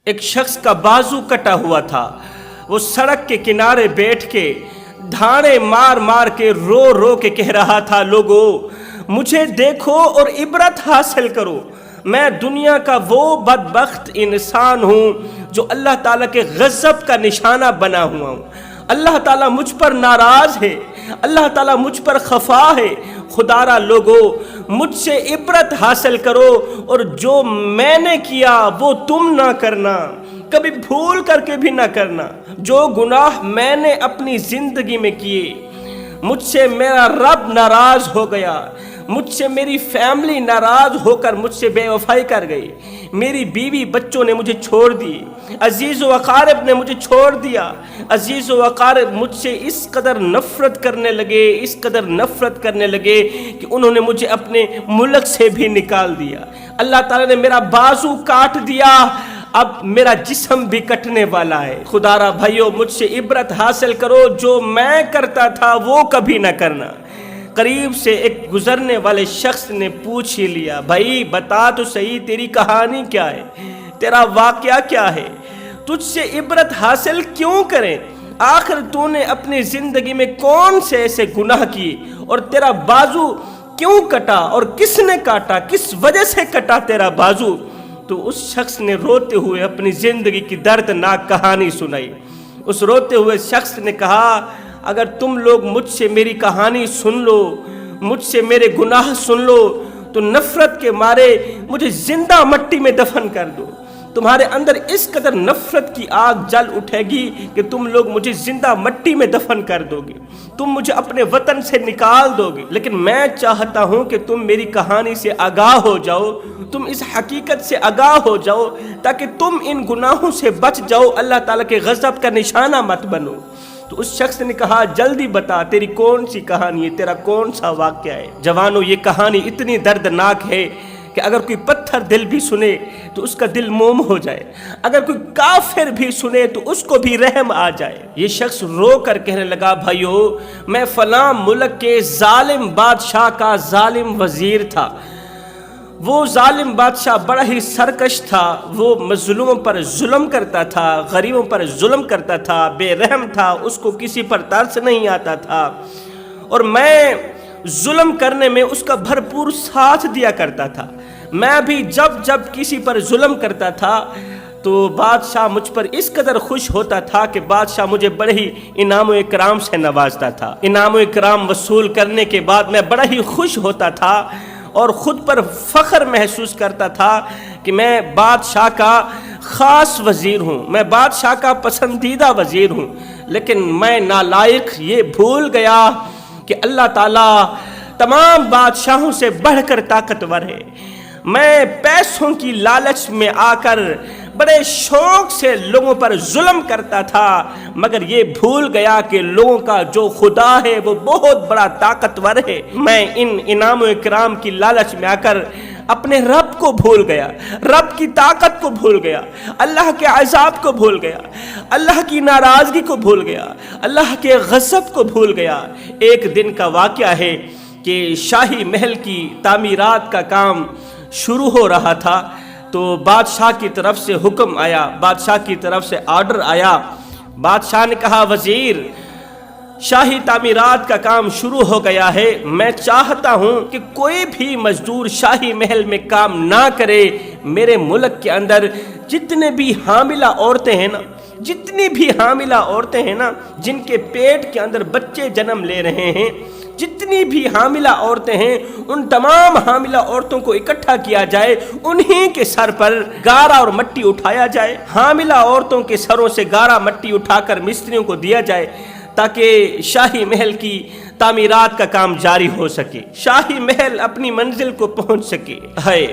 ایک شخص کا بازو کٹا ہوا تھا. وہ سڑک کے کنارے بیٹھ کے دھاڑے مار مار کے رو رو کے کہہ رہا تھا، لوگو مجھے دیکھو اور عبرت حاصل کرو. میں دنیا کا وہ بدبخت انسان ہوں جو اللہ تعالیٰ کے غضب کا نشانہ بنا ہوا ہوں. اللہ تعالیٰ مجھ پر ناراض ہے، اللہ تعالیٰ مجھ پر خفا ہے. خدا را لوگو مجھ سے عبرت حاصل کرو اور جو میں نے کیا وہ تم نہ کرنا، کبھی بھول کر کے بھی نہ کرنا. جو گناہ میں نے اپنی زندگی میں کیے، مجھ سے میرا رب ناراض ہو گیا، مجھ سے میری فیملی ناراض ہو کر مجھ سے بے وفائی کر گئی. میری بیوی بچوں نے مجھے چھوڑ دی، عزیز و اقارب نے مجھے چھوڑ دیا. عزیز و اقارب مجھ سے اس قدر نفرت کرنے لگے، اس قدر نفرت کرنے لگے کہ انہوں نے مجھے اپنے ملک سے بھی نکال دیا. اللہ تعالیٰ نے میرا بازو کاٹ دیا، اب میرا جسم بھی کٹنے والا ہے. خدا را بھائیو مجھ سے عبرت حاصل کرو، جو میں کرتا تھا وہ کبھی نہ کرنا. قریب سے ایک گزرنے والے شخص نے پوچھ ہی لیا، بھائی بتا تو صحیح تیری کہانی کیا ہے، تیرا واقعہ کیا ہے، تجھ سے عبرت حاصل کیوں کریں؟ آخر تو نے اپنی زندگی میں کون سے ایسے گناہ کیے اور تیرا بازو کیوں کٹا اور کس نے کاٹا، کس وجہ سے کٹا تیرا بازو؟ تو اس شخص نے روتے ہوئے اپنی زندگی کی دردناک کہانی سنائی. اس روتے ہوئے شخص نے کہا، اگر تم لوگ مجھ سے میری کہانی سن لو، مجھ سے میرے گناہ سن لو، تو نفرت کے مارے مجھے زندہ مٹی میں دفن کر دو. تمہارے اندر اس قدر نفرت کی آگ جل اٹھے گی کہ تم لوگ مجھے زندہ مٹی میں دفن کر دو گے، تم مجھے اپنے وطن سے نکال دو گے. لیکن میں چاہتا ہوں کہ تم میری کہانی سے آگاہ ہو جاؤ، تم اس حقیقت سے آگاہ ہو جاؤ تاکہ تم ان گناہوں سے بچ جاؤ، اللہ تعالیٰ کے غضب کا نشانہ مت بنو. تو اس شخص نے کہا، جلدی بتا تیری کون سی کہانی ہے، تیرا کون سا واقعہ ہے؟ جوانو یہ کہانی اتنی دردناک ہے کہ اگر کوئی پتھر دل بھی سنے تو اس کا دل موم ہو جائے، اگر کوئی کافر بھی سنے تو اس کو بھی رحم آ جائے. یہ شخص رو کر کہنے لگا، بھائیو میں فلاں ملک کے ظالم بادشاہ کا ظالم وزیر تھا. وہ ظالم بادشاہ بڑا ہی سرکش تھا، وہ مظلوموں پر ظلم کرتا تھا، غریبوں پر ظلم کرتا تھا، بے رحم تھا، اس کو کسی پر ترس نہیں آتا تھا، اور میں ظلم کرنے میں اس کا بھرپور ساتھ دیا کرتا تھا. میں بھی جب کسی پر ظلم کرتا تھا تو بادشاہ مجھ پر اس قدر خوش ہوتا تھا کہ بادشاہ مجھے بڑے ہی انعام و اکرام سے نوازتا تھا. انعام و اکرام وصول کرنے کے بعد میں بڑا ہی خوش ہوتا تھا اور خود پر فخر محسوس کرتا تھا کہ میں بادشاہ کا خاص وزیر ہوں، میں بادشاہ کا پسندیدہ وزیر ہوں. لیکن میں نالائق یہ بھول گیا کہ اللہ تعالیٰ تمام بادشاہوں سے بڑھ کر طاقتور ہے. میں پیسوں کی لالچ میں آ کر بڑے شوق سے لوگوں پر ظلم کرتا تھا، مگر یہ بھول گیا کہ لوگوں کا جو خدا ہے وہ بہت بڑا طاقتور ہے. میں ان انعام و اکرام کی لالچ میں آ کر اپنے رب کو بھول گیا، رب کی طاقت کو بھول گیا، اللہ کے عذاب کو بھول گیا، اللہ کی ناراضگی کو بھول گیا، اللہ کے غضب کو بھول گیا. ایک دن کا واقعہ ہے کہ شاہی محل کی تعمیرات کا کام شروع ہو رہا تھا تو بادشاہ کی طرف سے حکم آیا، بادشاہ کی طرف سے آرڈر آیا. بادشاہ نے کہا، وزیر شاہی تعمیرات کا کام شروع ہو گیا ہے، میں چاہتا ہوں کہ کوئی بھی مزدور شاہی محل میں کام نہ کرے. میرے ملک کے اندر جتنے بھی حاملہ عورتیں ہیں نا، جتنی بھی حاملہ عورتیں ہیں نا، جن کے پیٹ کے اندر بچے جنم لے رہے ہیں، جتنی بھی حاملہ عورتیں ہیں، ان تمام حاملہ عورتوں کو اکٹھا کیا جائے، انہی کے سر پر گارا اور مٹی اٹھایا جائے. حاملہ عورتوں کے سروں سے گارا مٹی اٹھا کر مستریوں کو دیا جائے تاکہ شاہی محل کی تعمیرات کا کام جاری ہو سکے، شاہی محل اپنی منزل کو پہنچ سکے.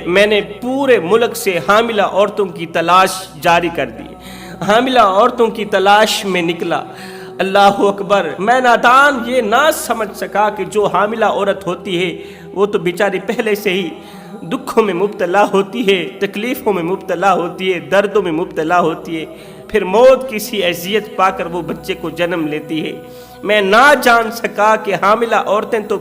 میں نے پورے ملک سے حاملہ عورتوں کی تلاش جاری کر دی، حاملہ عورتوں کی تلاش میں نکلا. اللہ اکبر. میں نادان یہ نہ سمجھ سکا کہ جو حاملہ عورت ہوتی ہے وہ تو بیچاری پہلے سے ہی دکھوں میں مبتلا ہوتی ہے، تکلیفوں میں مبتلا ہوتی ہے، دردوں میں مبتلا ہوتی ہے، پھر موت کی سی اذیت پا کر وہ بچے کو جنم لیتی ہے. میں نہ جان سکا کہ حاملہ عورتیں تو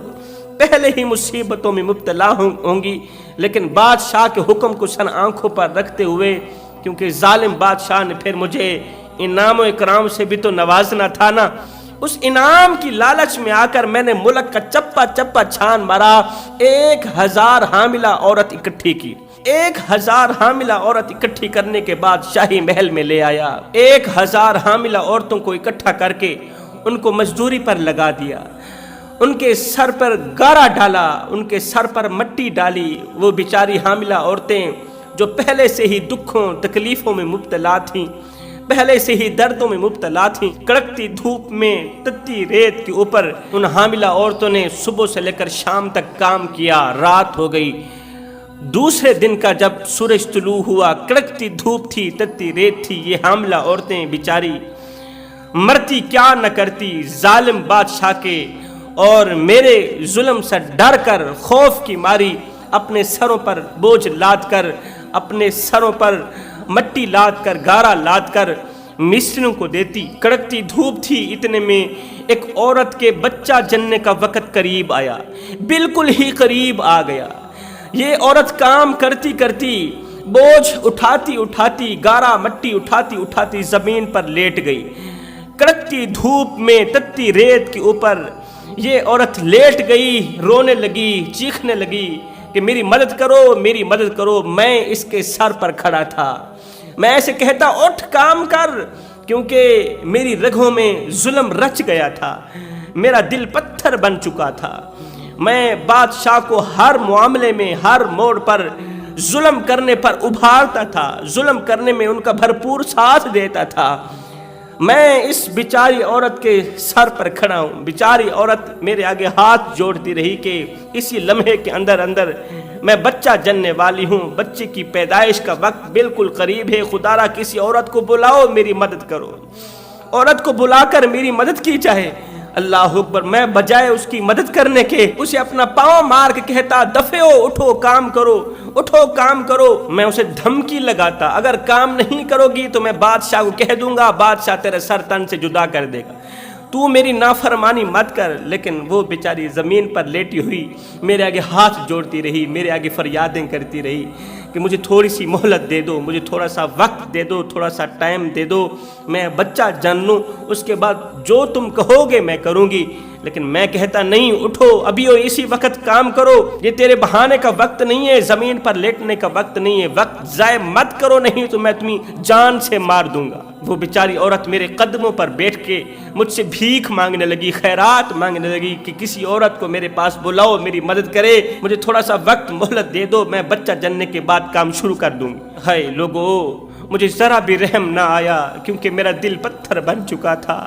پہلے ہی مصیبتوں میں مبتلا ہوں گی، لیکن بادشاہ کے حکم کو سن آنکھوں پر رکھتے ہوئے کہ کیونکہ ظالم بادشاہ نے پھر مجھے انعام و اکرام سے بھی تو نوازنا تھا نا۔ اس انعام کی لالچ میں آ کر میں نے ملک کا چپا چپا چھان مارا، 1000 حاملہ عورت اکٹھی کی، 1000 حاملہ عورت اکٹھی کرنے کے بعد شاہی محل میں لے آیا، 1000 حاملہ عورتوں کو اکٹھا کر کے ان کو مزدوری پر لگا دیا، ان کے سر پر گارا ڈالا، ان کے سر پر مٹی ڈالی۔ وہ بیچاری حاملہ عورتیں جو پہلے سے ہی دکھوں تکلیفوں میں مبتلا تھیں، پہلے سے ہی دردوں میں مبتلا تھیں، کڑکتی دھوپ میں تتی ریت کے اوپر ان حاملہ عورتوں نے صبح سے لے کر شام تک کام کیا، رات ہو گئی۔ دوسرے دن کا جب سورج طلوع ہوا، کڑکتی دھوپ تھی، تتی ریت تھی، یہ حاملہ عورتیں بیچاری مرتی کیا نہ کرتی ظالم بادشاہ کے اور میرے ظلم سے ڈر کر، خوف کی ماری اپنے سروں پر بوجھ لاد کر، اپنے سروں پر مٹی لاد کر، گارا لاد کر مستریوں کو دیتی۔ کڑکتی دھوپ تھی، اتنے میں ایک عورت کے بچہ جننے کا وقت قریب آیا، بالکل ہی قریب آ گیا۔ یہ عورت کام کرتی کرتی، بوجھ اٹھاتی اٹھاتی، گارا مٹی اٹھاتی اٹھاتی زمین پر لیٹ گئی۔ کڑکتی دھوپ میں تتی ریت کے اوپر یہ عورت لیٹ گئی، رونے لگی، چیخنے لگی کہ میری مدد کرو، میری مدد کرو۔ میں اس کے سر پر کھڑا تھا، میں ایسے کہتا اٹھ کام کر، کیونکہ میری رگوں میں ظلم رچ گیا تھا، میرا دل پتھر بن چکا تھا۔ میں بادشاہ کو ہر معاملے میں، ہر موڑ پر ظلم کرنے پر ابھارتا تھا، ظلم کرنے میں ان کا بھرپور ساتھ دیتا تھا۔ میں اس بیچاری عورت کے سر پر کھڑا ہوں، بیچاری عورت میرے آگے ہاتھ جوڑتی رہی کہ اسی لمحے کے اندر اندر میں بچہ جننے والی ہوں، بچے کی پیدائش کا وقت بالکل قریب ہے، خدا را کسی عورت کو بلاؤ، میری مدد کرو۔ عورت کو بلا کر میری مدد کی جائے۔ اللہ اکبر، میں بجائے اس کی مدد کرنے کے اسے اپنا پاؤں مار کے کہتا دفعو، اٹھو کام کرو، اٹھو کام کرو۔ میں اسے دھمکی لگاتا، اگر کام نہیں کرو گی تو میں بادشاہ کو کہہ دوں گا، بادشاہ تیرے سر تن سے جدا کر دے گا، تو میری نافرمانی مت کر۔ لیکن وہ بیچاری زمین پر لیٹی ہوئی میرے آگے ہاتھ جوڑتی رہی، میرے آگے فریادیں کرتی رہی کہ مجھے تھوڑی سی مہلت دے دو، مجھے تھوڑا سا وقت دے دو، تھوڑا سا ٹائم دے دو، میں بچہ جن لوں، اس کے بعد جو تم کہو گے میں کروں گی۔ لیکن میں کہتا نہیں، اٹھو ابھی ہو، اسی وقت کام کرو، یہ تیرے بہانے کا وقت نہیں ہے، زمین پر لیٹنے کا وقت نہیں ہے، وقت ضائع مت کرو، نہیں تو میں تمہیں جان سے مار دوں گا۔ وہ بیچاری عورت میرے قدموں پر بیٹھ کے مجھ سے بھیک مانگنے لگی، خیرات مانگنے لگی کہ کسی عورت کو میرے پاس بلاؤ، میری مدد کرے، مجھے تھوڑا سا وقت مہلت دے دو، میں بچہ جننے کے بعد کام شروع کر دوں گی۔ ہائے لوگو، مجھے ذرا بھی رحم نہ آیا، کیونکہ میرا دل پتھر بن چکا تھا۔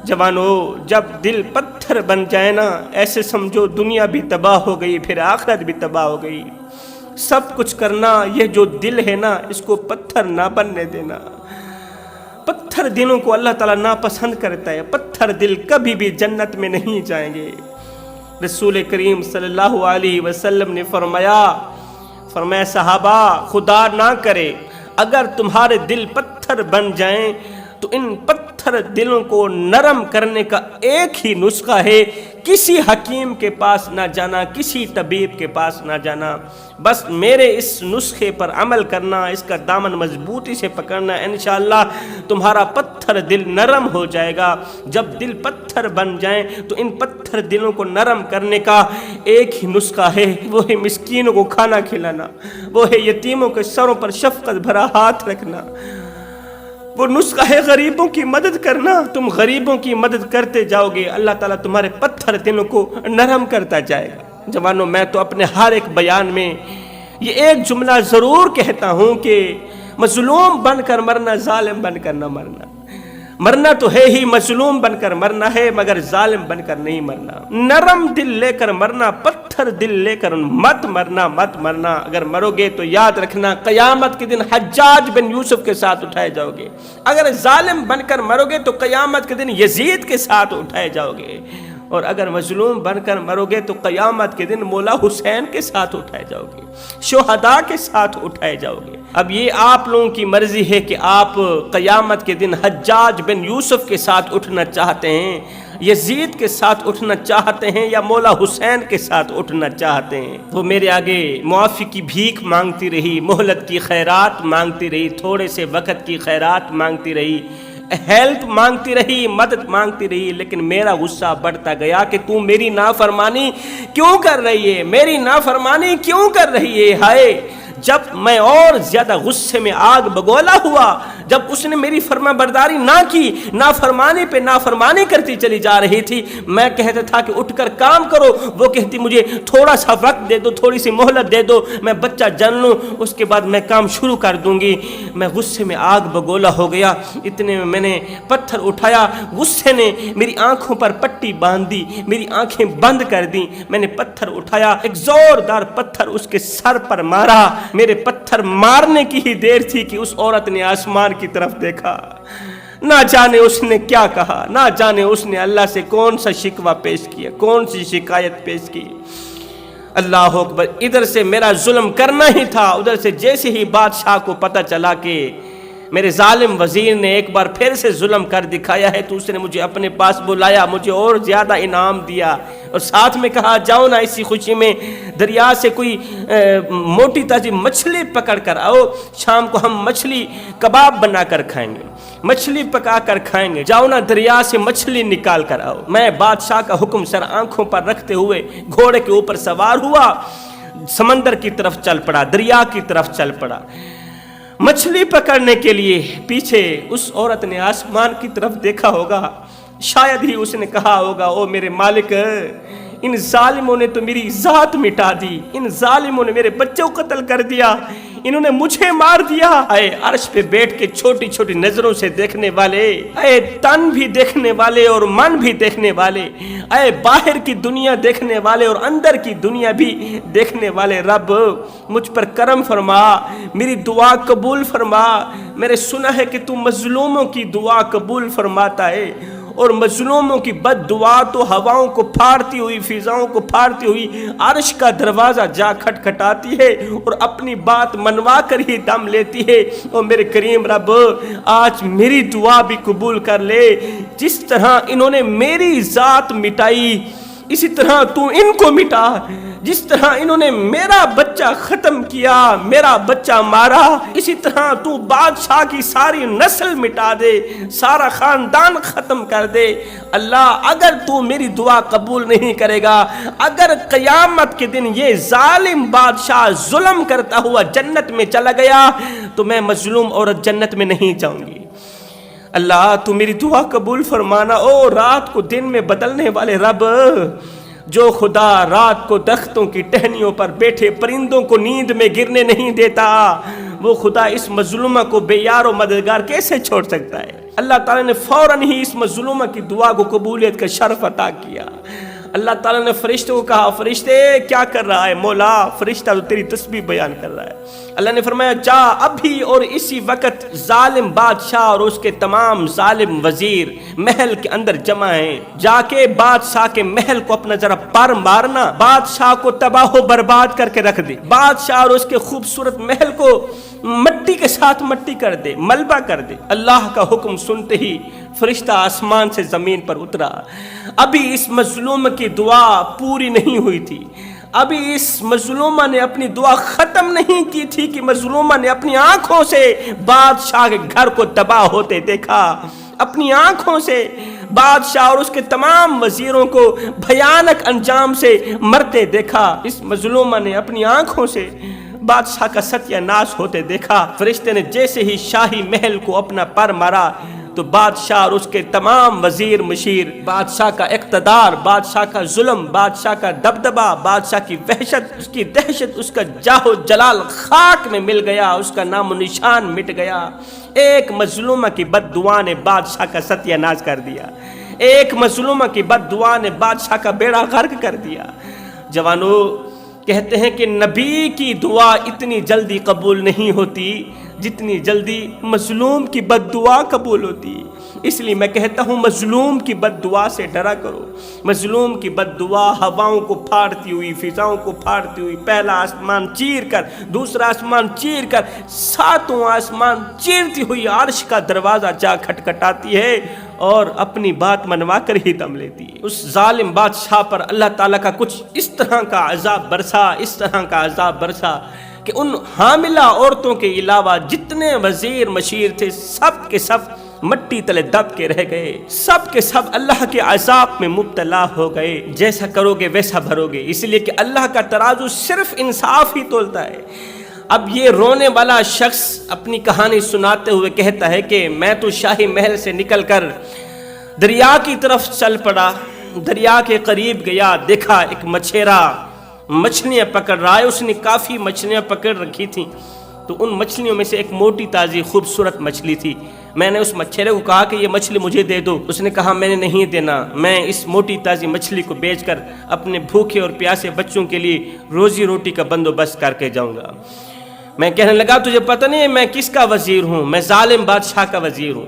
جوانو، جب دل پتھر بن جائے نا، ایسے سمجھو دنیا بھی تباہ ہو گئی، پھر آخرت بھی تباہ ہو گئی۔ سب کچھ کرنا، یہ جو دل ہے نا، اس کو پتھر نہ بننے دینا۔ پتھر دلوں کو اللہ تعالیٰ ناپسند کرتا ہے، پتھر دل کبھی بھی جنت میں نہیں جائیں گے۔ رسول کریم صلی اللہ علیہ وسلم نے فرمایا صحابہ، خدا نہ کرے اگر تمہارے دل پتھر بن جائیں تو ان پتھر دلوں کو نرم کرنے کا ایک ہی نسخہ ہے، کسی حکیم کے پاس نہ جانا، کسی طبیب کے پاس نہ جانا، بس میرے اس نسخے پر عمل کرنا، اس کا دامن مضبوطی سے پکڑنا، انشاءاللہ تمہارا پتھر دل نرم ہو جائے گا۔ جب دل پتھر بن جائیں تو ان پتھر دلوں کو نرم کرنے کا ایک ہی نسخہ ہے، وہ ہے مسکینوں کو کھانا کھلانا، وہ ہے یتیموں کے سروں پر شفقت بھرا ہاتھ رکھنا، وہ نسخہ ہے غریبوں کی مدد کرنا۔ تم غریبوں کی مدد کرتے جاؤ گے، اللہ تعالیٰ تمہارے پتھر دلوں کو نرم کرتا جائے گا۔ جوانوں، میں تو اپنے ہر ایک بیان میں یہ ایک جملہ ضرور کہتا ہوں کہ مظلوم بن کر مرنا، ظالم بن کر نہ مرنا۔ مرنا تو ہے ہی، مظلوم بن کر مرنا ہے، مگر ظالم بن کر نہیں مرنا۔ نرم دل لے کر مرنا، پتھر دل لے کر مت مرنا۔ اگر مرو گے تو یاد رکھنا قیامت کے دن حجاج بن یوسف کے ساتھ اٹھائے جاؤ گے، اگر ظالم بن کر مرو گے تو قیامت کے دن یزید کے ساتھ اٹھائے جاؤ گے، اور اگر مظلوم بن کر مرو گے تو قیامت کے دن مولا حسین کے ساتھ اٹھائے جاؤ گے، شہداء کے ساتھ اٹھائے جاؤ گے۔ اب یہ آپ لوگوں کی مرضی ہے کہ آپ قیامت کے دن حجاج بن یوسف کے ساتھ اٹھنا چاہتے ہیں یزید کے ساتھ اٹھنا چاہتے ہیں یا مولا حسین کے ساتھ اٹھنا چاہتے ہیں؟ وہ میرے آگے معافی کی بھیک مانگتی رہی، مہلت کی خیرات مانگتی رہی، تھوڑے سے وقت کی خیرات مانگتی رہی، ہیلپ مانگتی رہی، مدد مانگتی رہی، لیکن میرا غصہ بڑھتا گیا کہ تو میری نافرمانی کیوں کر رہی ہے، میری نافرمانی کیوں کر رہی ہے؟ ہائے، جب میں اور زیادہ غصے میں آگ بگولا ہوا، جب اس نے میری فرما برداری نہ کی، نافرمانی پہ نافرمانی کرتی چلی جا رہی تھی، میں کہتا تھا کہ اٹھ کر کام کرو، وہ کہتی مجھے تھوڑا سا وقت دے دو، تھوڑی سی مہلت دے دو، میں بچہ جن لوں، اس کے بعد میں کام شروع کر دوں گی۔ میں غصے میں آگ بگولا ہو گیا، اتنے میں میں نے پتھر اٹھایا، غصے نے میری آنکھوں پر پٹی باندھ دی، میری آنکھیں بند کر دیں، میں نے پتھر اٹھایا، ایک زوردار پتھر اس کے سر پر مارا۔ میرے پتھر مارنے کی ہی دیر تھی کہ اس عورت نے آسمان کی طرف دیکھا، نہ جانے اس نے کیا کہا، نہ جانے اس نے اللہ سے کون سا شکوہ پیش کیا، کون سی شکایت پیش کی۔ اللہ اکبر، ادھر سے میرا ظلم کرنا ہی تھا، ادھر سے جیسے ہی بادشاہ کو پتہ چلا کہ میرے ظالم وزیر نے ایک بار پھر سے ظلم کر دکھایا ہے، تو اس نے مجھے اپنے پاس بلایا، مجھے اور زیادہ انعام دیا، اور ساتھ میں کہا جاؤ نا اسی خوشی میں دریا سے کوئی موٹی تازی مچھلی پکڑ کر آؤ، شام کو ہم مچھلی کباب بنا کر کھائیں گے، مچھلی پکا کر کھائیں گے، جاؤ نا دریا سے مچھلی نکال کر آؤ۔ میں بادشاہ کا حکم سر آنکھوں پر رکھتے ہوئے گھوڑے کے اوپر سوار ہوا، سمندر کی طرف چل پڑا، دریا کی طرف چل پڑا مچھلی پکڑنے کے لیے۔ پیچھے اس عورت نے آسمان کی طرف دیکھا ہوگا، شاید ہی اس نے کہا ہوگا او میرے مالک، ان ظالموں نے تو میری ذات مٹا دی، ان ظالموں نے میرے بچوں کو قتل کر دیا، انہوں نے مجھے مار دیا۔ اے عرش پہ بیٹھ کے چھوٹی چھوٹی نظروں سے دیکھنے والے، اے تن بھی دیکھنے والے اور من بھی دیکھنے والے، اے باہر کی دنیا دیکھنے والے اور اندر کی دنیا بھی دیکھنے والے رب، مجھ پر کرم فرما، میری دعا قبول فرما۔ میں نے سنا ہے کہ تو مظلوموں کی دعا قبول فرماتا ہے، اور مظلوموں کی بد دعا تو ہواؤں کو پھاڑتی ہوئی، فضاؤں کو پھاڑتی ہوئی عرش کا دروازہ جا کھٹکھٹاتی ہے اور اپنی بات منوا کر ہی دم لیتی ہے۔ اور میرے کریم رب، آج میری دعا بھی قبول کر لے، جس طرح انہوں نے میری ذات مٹائی اسی طرح تو ان کو مٹا، جس طرح انہوں نے میرا بچہ ختم کیا، میرا بچہ مارا، اسی طرح تو بادشاہ کی ساری نسل مٹا دے، سارا خاندان ختم کر دے۔ اللہ، اگر تو میری دعا قبول نہیں کرے گا، اگر قیامت کے دن یہ ظالم بادشاہ ظلم کرتا ہوا جنت میں چلا گیا تو میں مظلوم عورت جنت میں نہیں جاؤں گی۔ اللہ، تو میری دعا قبول فرمانا۔ او رات کو دن میں بدلنے والے رب، جو خدا رات کو درختوں کی ٹہنیوں پر بیٹھے پرندوں کو نیند میں گرنے نہیں دیتا، وہ خدا اس مظلومہ کو بے یار و مددگار کیسے چھوڑ سکتا ہے؟ اللہ تعالیٰ نے فوراً ہی اس مظلومہ کی دعا کو قبولیت کا شرف عطا کیا۔ اللہ تعالیٰ نے فرشتے کو کہا، فرشتے کیا کر رہا ہے؟ مولا، فرشتہ تو تیری تسبیح بیان کر رہا ہے۔ اللہ نے فرمایا جا ابھی اور اسی وقت ظالم بادشاہ اور اس کے تمام ظالم وزیر محل کے اندر جمع ہیں، جا کے بادشاہ کے محل کو اپنا ذرا پر مارنا، بادشاہ کو تباہ و برباد کر کے رکھ دے، بادشاہ اور اس کے خوبصورت محل کو مٹی کے ساتھ مٹی کر دے، ملبہ کر دے۔ اللہ کا حکم سنتے ہی فرشتہ آسمان سے زمین پر اترا۔ ابھی اس مظلوم کی دعا پوری نہیں ہوئی تھی، ابھی اس مظلومہ نے اپنی دعا ختم نہیں کی تھی کہ مظلومہ نے اپنی آنکھوں سے بادشاہ کے گھر کو تباہ ہوتے دیکھا، اپنی آنکھوں سے بادشاہ اور اس کے تمام وزیروں کو بھیانک انجام سے مرتے دیکھا۔ اس مظلومہ نے اپنی آنکھوں سے بادشاہ کا ستیہ ناش ہوتے دیکھا۔ فرشتے نے جیسے ہی شاہی محل کو اپنا پر مارا تو بادشاہ اور اس کے تمام وزیر مشیر، بادشاہ کا اقتدار، بادشاہ کا ظلم، بادشاہ کا دبدبہ، بادشاہ کی وحشت، اس کی دہشت، اس کا جاہ و جلال خاک میں مل گیا، اس کا نام و نشان مٹ گیا۔ ایک مظلومہ کی بد دعا نے بادشاہ کا ستیہ ناش کر دیا، ایک مظلومہ کی بد دعا نے بادشاہ کا بیڑا غرق کر دیا۔ جوانو، کہتے ہیں کہ نبی کی دعا اتنی جلدی قبول نہیں ہوتی جتنی جلدی مظلوم کی بد دعا قبول ہوتی۔ اس لیے میں کہتا ہوں مظلوم کی بد دعا سے ڈرا کرو۔ مظلوم کی بد دعا ہواؤں کو پھاڑتی ہوئی، فضاؤں کو پھاڑتی ہوئی، پہلا آسمان چیر کر، دوسرا آسمان چیر کر، ساتوں آسمان چیرتی ہوئی عرش کا دروازہ جا کھٹکھٹاتی ہے اور اپنی بات منوا کر ہی دم لیتی ہے۔ اس ظالم بادشاہ پر اللہ تعالیٰ کا کچھ اس طرح کا عذاب برسا کہ ان حاملہ عورتوں کے علاوہ جتنے وزیر مشیر تھے سب کے سب مٹی تلے دب کے رہ گئے، سب کے سب اللہ کے عذاب میں مبتلا ہو گئے۔ جیسا کرو گے ویسا بھرو گے، اس لیے کہ اللہ کا ترازو صرف انصاف ہی تولتا ہے۔ اب یہ رونے والا شخص اپنی کہانی سناتے ہوئے کہتا ہے کہ میں تو شاہی محل سے نکل کر دریا کی طرف چل پڑا، دریا کے قریب گیا، دیکھا ایک مچھیرا مچھلیاں پکڑ رہا ہے، اس نے کافی مچھلیاں پکڑ رکھی تھیں، تو ان مچھلیوں میں سے ایک موٹی تازی خوبصورت مچھلی تھی۔ میں نے اس مچھیرے کو کہا کہ یہ مچھلی مجھے دے دو، اس نے کہا میں نے نہیں دینا، میں اس موٹی تازی مچھلی کو بیچ کر اپنے بھوکے اور پیاسے بچوں کے لیے روزی روٹی کا بندوبست کر کے جاؤں گا۔ میں کہنے لگا تجھے پتہ نہیں ہے میں کس کا وزیر ہوں؟ میں ظالم بادشاہ کا وزیر ہوں،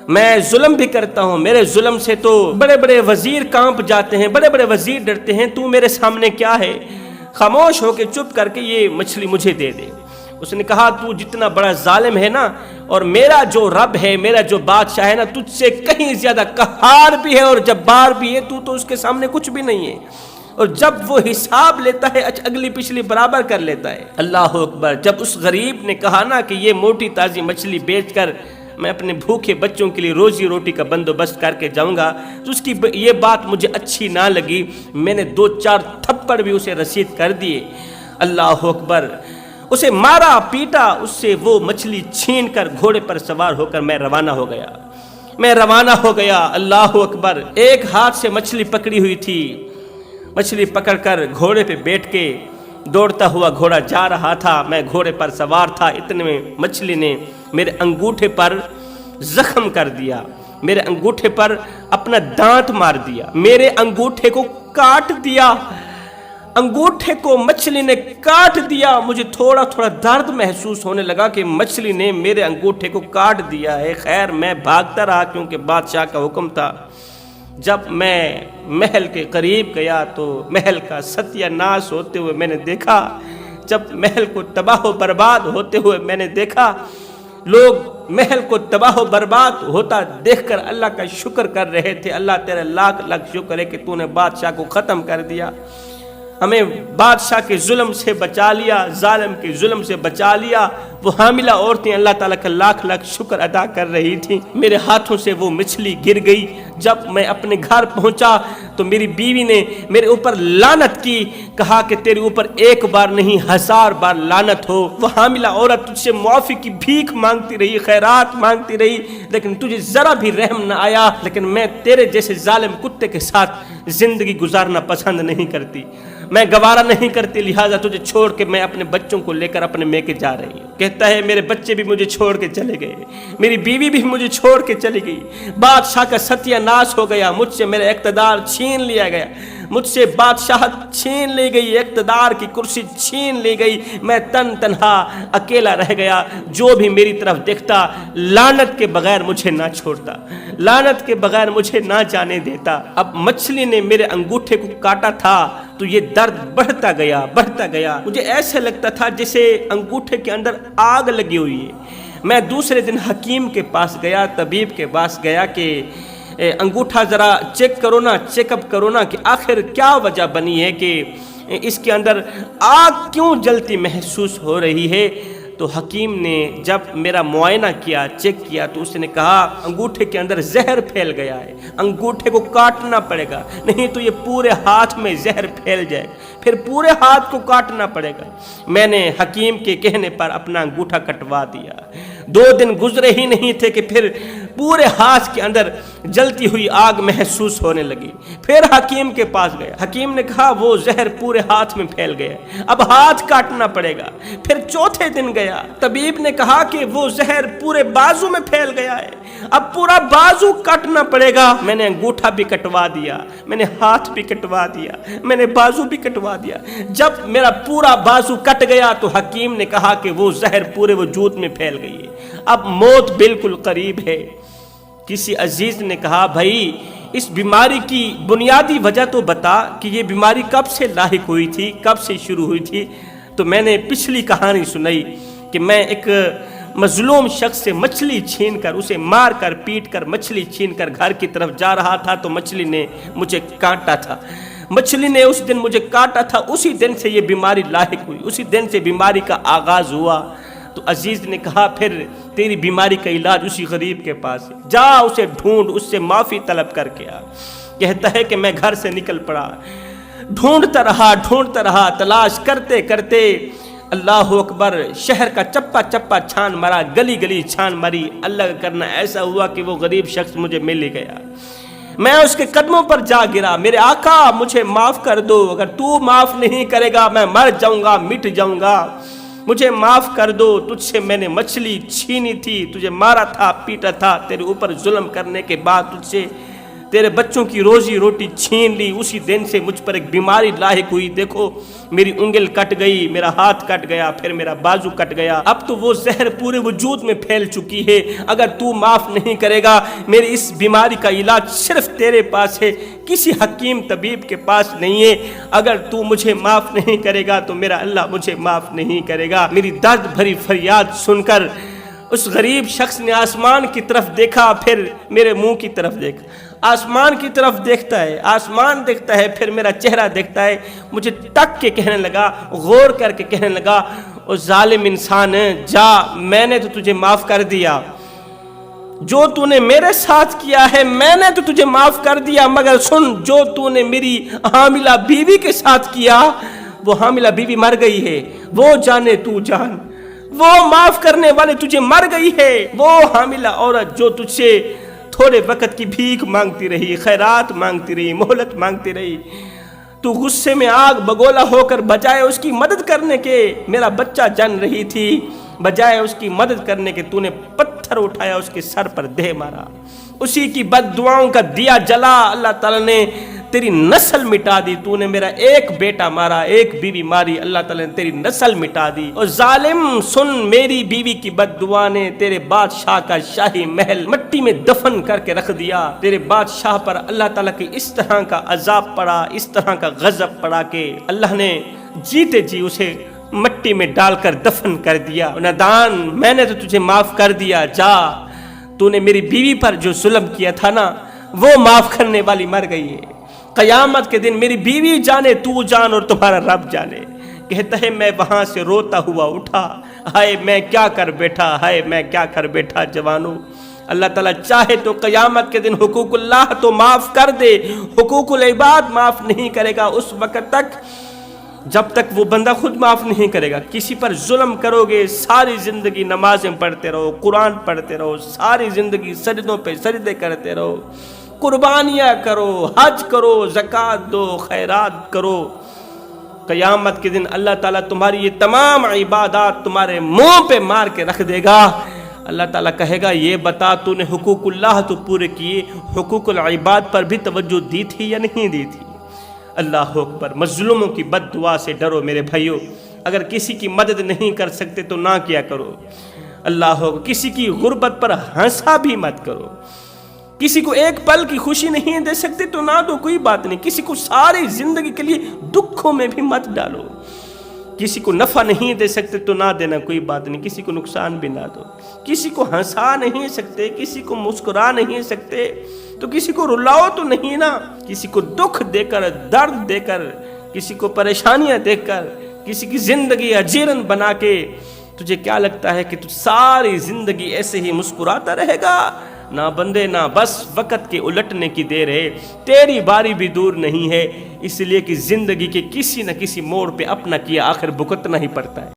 میں ظلم بھی کرتا ہوں، میرے ظلم سے تو بڑے بڑے وزیر کانپ جاتے ہیں، بڑے بڑے وزیر ڈرتے ہیں، تو میرے سامنے کیا ہے؟ خاموش ہو کے چپ کر کے یہ مچھلی مجھے دے دے۔ اس نے کہا تو جتنا بڑا ظالم ہے نا، اور میرا جو رب ہے، میرا جو بادشاہ ہے نا، تجھ سے کہیں زیادہ قہار بھی ہے اور جبار بھی ہے، تو اس کے سامنے کچھ بھی نہیں ہے، اور جب وہ حساب لیتا ہے اگلی پچھلی برابر کر لیتا ہے۔ اللہ اکبر۔ جب اس غریب نے کہا نا کہ یہ موٹی تازی مچھلی بیچ کر میں اپنے بھوکے بچوں کے لیے روزی روٹی کا بندوبست کر کے جاؤں گا، تو اس کی یہ بات مجھے اچھی نہ لگی، میں نے 2-4 تھپڑ بھی اسے رسید کر دیے۔ اللہ اکبر۔ اسے مارا پیٹا، اس سے وہ مچھلی چھین کر گھوڑے پر سوار ہو کر میں روانہ ہو گیا۔ اللہ اکبر۔ ایک ہاتھ سے مچھلی پکڑی ہوئی تھی، مچھلی پکڑ کر گھوڑے پہ بیٹھ کے دوڑتا ہوا گھوڑا جا رہا تھا، میں گھوڑے پر سوار تھا، اتنے میں مچھلی نے میرے انگوٹھے پر زخم کر دیا، میرے انگوٹھے پر اپنا دانت مار دیا، میرے انگوٹھے کو کاٹ دیا، انگوٹھے کو مچھلی نے کاٹ دیا۔ مجھے تھوڑا درد محسوس ہونے لگا کہ مچھلی نے میرے انگوٹھے کو کاٹ دیا ہے۔ خیر میں بھاگتا رہا کیونکہ بادشاہ کا حکم تھا۔ جب میں محل کے قریب گیا تو محل کا ستیہ ناش ہوتے ہوئے میں نے دیکھا، جب محل کو تباہ و برباد ہوتے ہوئے میں نے دیکھا، لوگ محل کو تباہ و برباد ہوتا دیکھ کر اللہ کا شکر کر رہے تھے۔ اللہ تیرا لاکھ شکر ہے کہ تو نے بادشاہ کو ختم کر دیا، ہمیں بادشاہ کے ظلم سے بچا لیا، ظالم کے ظلم سے بچا لیا۔ وہ حاملہ عورتیں اللہ تعالیٰ کا لاکھ شکر ادا کر رہی تھیں۔ میرے ہاتھوں سے وہ مچھلی گر گئی۔ جب میں اپنے گھر پہنچا تو میری بیوی نے میرے اوپر لعنت کی، کہا کہ تیرے اوپر ایک بار نہیں 1000 بار لعنت ہو۔ وہ حاملہ عورت تجھ سے معافی کی بھیک مانگتی رہی، خیرات مانگتی رہی، لیکن تجھے ذرا بھی رحم نہ آیا۔ لیکن میں تیرے جیسے ظالم کتے کے ساتھ زندگی گزارنا پسند نہیں کرتی، میں گوارا نہیں کرتی، لہٰذا تجھے چھوڑ کے میں اپنے بچوں کو لے کر اپنے میکے جا رہی ہوں۔ کہتا ہے میرے بچے بھی مجھے چھوڑ کے چلے گئے، میری بیوی بھی مجھے چھوڑ کے چلی گئی، بادشاہ کا ستیہ ناش ہو گیا، مجھ سے میرا اقتدار چھین لیا گیا، مجھ سے بادشاہت چھین لی گئی، اقتدار کی کرسی چھین لی گئی، میں تنہا اکیلا رہ گیا۔ جو بھی میری طرف دیکھتا لعنت کے بغیر مجھے نہ چھوڑتا، لعنت کے بغیر مجھے نہ جانے دیتا۔ اب مچھلی نے میرے انگوٹھے کو کاٹا تھا تو یہ درد بڑھتا گیا، مجھے ایسے لگتا تھا جیسے انگوٹھے کے اندر آگ لگی ہوئی ہے۔ میں دوسرے دن حکیم کے پاس گیا، طبیب کے پاس گیا کہ انگوٹھا ذرا چیک اپ کرو نا کہ آخر کیا وجہ بنی ہے کہ اس کے اندر آگ کیوں جلتی محسوس ہو رہی ہے۔ تو حکیم نے جب میرا معائنہ کیا، چیک کیا، تو اس نے کہا انگوٹھے کے اندر زہر پھیل گیا ہے، انگوٹھے کو کاٹنا پڑے گا، نہیں تو یہ پورے ہاتھ میں زہر پھیل جائے، پھر پورے ہاتھ کو کاٹنا پڑے گا۔ میں نے حکیم کے کہنے پر اپنا انگوٹھا کٹوا دیا۔ 2 دن گزرے ہی نہیں تھے کہ پھر پورے ہاتھ کے اندر جلتی ہوئی آگ محسوس ہونے لگی۔ پھر حکیم کے پاس گیا، حکیم نے کہا وہ زہر پورے ہاتھ میں پھیل گیا، اب ہاتھ کاٹنا پڑے گا۔ پھر چوتھے دن گیا، طبیب نے کہا کہ وہ زہر پورے بازو میں پھیل گیا ہے، اب پورا بازو کاٹنا پڑے گا۔ میں نے انگوٹھا بھی کٹوا دیا، میں نے ہاتھ بھی کٹوا دیا، میں نے بازو بھی کٹوا دیا۔ جب میرا پورا بازو کٹ گیا تو حکیم نے کہا کہ وہ زہر پورے وجود میں پھیل گئی ہے، اب موت بالکل قریب ہے۔ کسی عزیز نے کہا بھائی اس بیماری کی بنیادی وجہ تو بتا کہ یہ بیماری کب سے لاحق ہوئی تھی، کب سے شروع ہوئی تھی۔ تو میں نے پچھلی کہانی سنائی کہ میں ایک مظلوم شخص سے مچھلی چھین کر، اسے مار کر پیٹ کر مچھلی چھین کر گھر کی طرف جا رہا تھا تو مچھلی نے مجھے کاٹا تھا، مچھلی نے اس دن مجھے کاٹا تھا، اسی دن سے یہ بیماری لاحق ہوئی، اسی دن سے بیماری کا آغاز ہوا۔ تو عزیز نے کہا پھر تیری بیماری کا علاج اسی غریب کے پاس ہے، جا اسے ڈھونڈ، اس سے معافی طلب کر کے آ۔ کہتا ہے کہ میں گھر سے نکل پڑا، ڈھونڈتا رہا، تلاش کرتے کرتے اللہ اکبر شہر کا چپا چپا چھان مرا، گلی گلی چھان مری، اللہ کا کرنا ایسا ہوا کہ وہ غریب شخص مجھے مل ہی گیا۔ میں اس کے قدموں پر جا گرا، میرے آقا مجھے معاف کر دو، اگر تو معاف نہیں کرے گا میں مر جاؤں گا، مٹ جاؤں گا، مجھے معاف کر دو، تجھ سے میں نے مچھلی چھینی تھی، تجھے مارا تھا، پیٹا تھا، تیرے اوپر ظلم کرنے کے بعد تجھ سے تیرے بچوں کی روزی روٹی چھین لی، اسی دن سے مجھ پر ایک بیماری لاحق ہوئی، دیکھو میری انگل کٹ گئی، میرا ہاتھ کٹ گیا، پھر میرا بازو کٹ گیا، اب تو وہ زہر پورے وجود میں پھیل چکی ہے، اگر تو معاف نہیں کرے گا میری اس بیماری کا علاج صرف تیرے پاس ہے، کسی حکیم طبیب کے پاس نہیں ہے، اگر تو مجھے معاف نہیں کرے گا تو میرا اللہ مجھے معاف نہیں کرے گا۔ میری درد بھری فریاد سن کر اس غریب شخص نے آسمان کی طرف دیکھا، پھر میرے منہ کی طرف دیکھا، آسمان کی طرف دیکھتا ہے، آسمان دیکھتا ہے، پھر میرا چہرہ دیکھتا ہے، مجھے تک کے کہنے لگا، غور کر کے کہنے لگا، او ظالم انسان جا، میں نے تو تجھے معاف کر دیا، جو تو نے میرے ساتھ کیا ہے میں نے تو تجھے معاف کر دیا، مگر سن جو تو نے میری حاملہ بیوی کے ساتھ کیا، وہ حاملہ بیوی مر گئی ہے، وہ جانے تو جان، وہ معاف کرنے والے تجھے مر گئی ہے، وہ حاملہ عورت جو تجھ سے تھوڑے وقت کی بھیک مانگتی رہی، خیرات مانگتی رہی، مہلت مانگتی رہی، تو غصے میں آگ بگولا ہو کر بجائے اس کی مدد کرنے کے، میرا بچہ جن رہی تھی، بجائے اس کی مدد کرنے کے تو نے پتھر اٹھایا اس کے سر پر دے مارا، اسی کی بد دعاؤں کا دیا جلا، اللہ تعالیٰ نے تیری نسل مٹا دی، تو نے میرا ایک بیٹا مارا، ایک بیوی ماری، اللہ تعالیٰ نے تیری نسل مٹا دی، اور ظالم سن میری بیوی کی بد دعا نے تیرے بادشاہ کا شاہی محل مٹی میں دفن کر کے رکھ دیا، تیرے بادشاہ پر اللہ تعالیٰ کی اس طرح کا عذاب پڑا، اس طرح کا غضب پڑا کہ اللہ نے جیتے جی اسے مٹی میں ڈال کر دفن کر دیا۔ نادان میں نے تو تجھے معاف کر دیا، جا، تو نے میری بیوی پر جو ظلم کیا تھا نا وہ معاف کرنے والی مر گئی ہے، قیامت کے دن میری بیوی جانے، تو جان اور تمہارا رب جانے۔ کہتا ہے میں وہاں سے روتا ہوا اٹھا، ہائے میں کیا کر بیٹھا، ہائے میں کیا کر بیٹھا جوانو، اللہ تعالیٰ چاہے تو قیامت کے دن حقوق اللہ تو معاف کر دے، حقوق العباد معاف نہیں کرے گا اس وقت تک جب تک وہ بندہ خود معاف نہیں کرے گا۔ کسی پر ظلم کرو گے، ساری زندگی نمازیں پڑھتے رہو، قرآن پڑھتے رہو، ساری زندگی سجدوں پہ سجدے کرتے رہو، قربانیاں کرو، حج کرو، زکوٰۃ دو، خیرات کرو، قیامت کے دن اللہ تعالیٰ تمہاری یہ تمام عبادات تمہارے منہ پہ مار کے رکھ دے گا، اللہ تعالیٰ کہے گا یہ بتا تو نے حقوق اللہ تو پورے کیے، حقوق العباد پر بھی توجہ دی تھی یا نہیں دی تھی؟ اللہ اکبر۔ مظلوموں کی بد دعا سے ڈرو میرے بھائیو، اگر کسی کی مدد نہیں کر سکتے تو نہ کیا کرو، اللہ اکبر۔ کسی کی غربت پر ہنسا بھی مت کرو، کسی کو ایک پل کی خوشی نہیں دے سکتے تو نہ دو، کوئی بات نہیں، کسی کو ساری زندگی کے لیے دکھوں میں بھی مت ڈالو، کسی کو نفع نہیں دے سکتے تو نہ دینا، کوئی بات نہیں، کسی کو نقصان بھی نہ دو، کسی کو ہنسا نہیں سکتے، کسی کو مسکرا نہیں سکتے تو کسی کو رلاؤ تو نہیں نا، کسی کو دکھ دے کر، درد دے کر، کسی کو پریشانیاں دے کر، کسی کی زندگی اجیرن بنا کے تجھے کیا لگتا ہے کہ تو ساری زندگی ایسے ہی مسکراتا رہے گا؟ نہ بندے نہ، بس وقت کے الٹنے کی دیر ہے، تیری باری بھی دور نہیں ہے، اس لیے کہ زندگی کے کسی نہ کسی موڑ پہ اپنا کیا آخر بھگتنا ہی پڑتا ہے۔